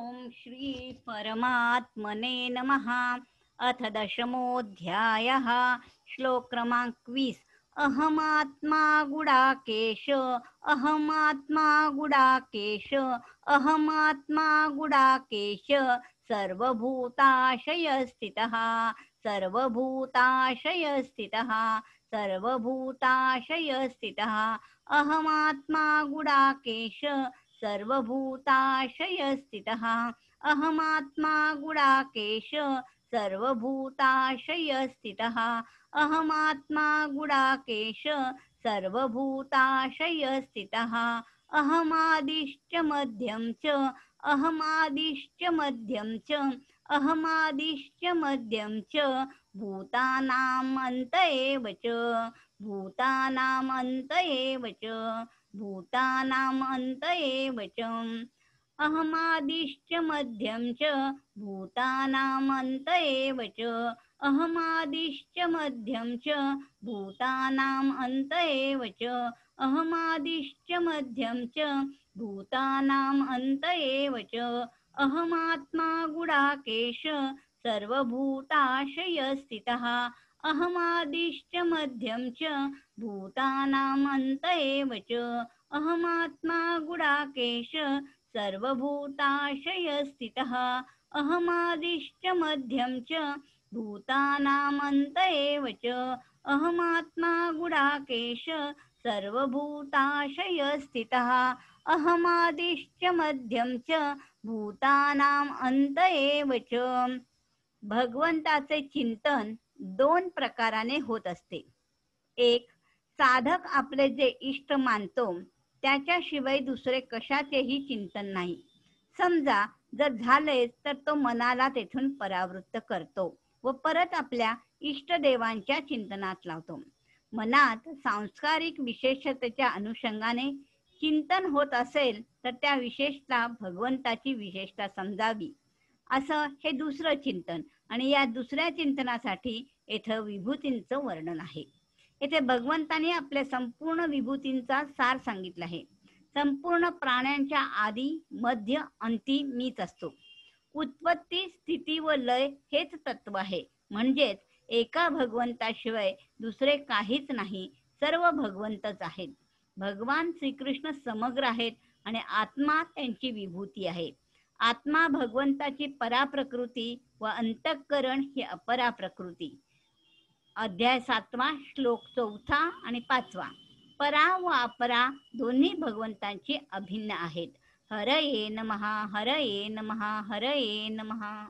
ओम श्री परमात्मने नमः। अथ दशमोऽध्यायः। श्लोक क्रमांक 20। अहमात्मा गुडाकेश, अहमात्मा गुडाकेश, अहमात्मा गुडाकेश, सर्वभूताशयस्थितः, सर्वभूताशयस्थितः, सर्वभूताशयस्थितः। अहमात्मा गुडाकेश, सर्वभूताशयस्थितः, अहमात्मा गुडाकेश, सर्वभूताशयस्थितः, अहमात्मा गुडाकेश, सर्वभूताशयस्थितः, अहमादिश्च मध्यं च, अहमादिश्च मध्यं च, अहमादिश्च मध्यं च, भूतानाम् अन्त एव च, भूतानाम् अन्त एव च, भूतानाम् अन्त एव च। अहमादिश्च मध्यं च, भूतानाम् अन्त एव च, अहमादिश्च मध्यं च, भूतानाम् अन्त एव च, अहमादिश्च मध्यं च, भूतानाम् अन्त एव च। अहमात्मा गुडाकेश, सर्वभूताशयस्थितः, अहमादिश्च मध्यं च, भूतानाम् अन्त एव च, अहमात्मा गुडाकेश, सर्वभूताशयस्थितः, अहमादिश्च मध्यं च, भूतानाम् अन्त एव च, अहमात्मा गुडाकेश, सर्वभूताशयस्थितः, अहमादिश्च मध्यं च, भूतानाम् अन्त एव च। भगवंताचे चिंतन दोन प्रकाराने होत असते. एक, साधक आपले जे इष्ट मानतो त्याच्याशिवाय दुसरे कशाचेही चिंतन नाही. समजा जर झाले तर तो मनाला तेथून परावृत्त करतो व परत आपल्या इष्टदेवांच्या चिंतनात लावतो. मनात सांस्कारिक विशेषतेच्या अनुषंगाने चिंतन होत असेल तर त्या विशेषता भगवंताची विशेषता समजावी असं हे दुसरं चिंतन. आणि या दुसऱ्या चिंतनासाठी येथे विभूतींचं वर्णन आहे. येथे भगवंताने आपल्या संपूर्ण विभूतींचा सार सांगितला आहे. संपूर्ण प्राण्यांच्या आदी मध्य अंती मीच असतो. उत्पत्ती स्थिती व लय हेच तत्व आहे. म्हणजेच एका भगवंताशिवाय दुसरे काहीच नाही, सर्व भगवंतच आहेत. भगवान श्रीकृष्ण समग्र आहेत आणि आत्मा त्यांची विभूती आहे. आत्मा भगवंताची पराप्रकृती व अंतःकरण ही अपरा प्रकृती. अध्याय 7 श्लोक 4 आणि 5. परा व अपरा दोन्ही भगवंतांची अभिन्न आहेत. हरये नमः, हरये नमः, हरये नमः.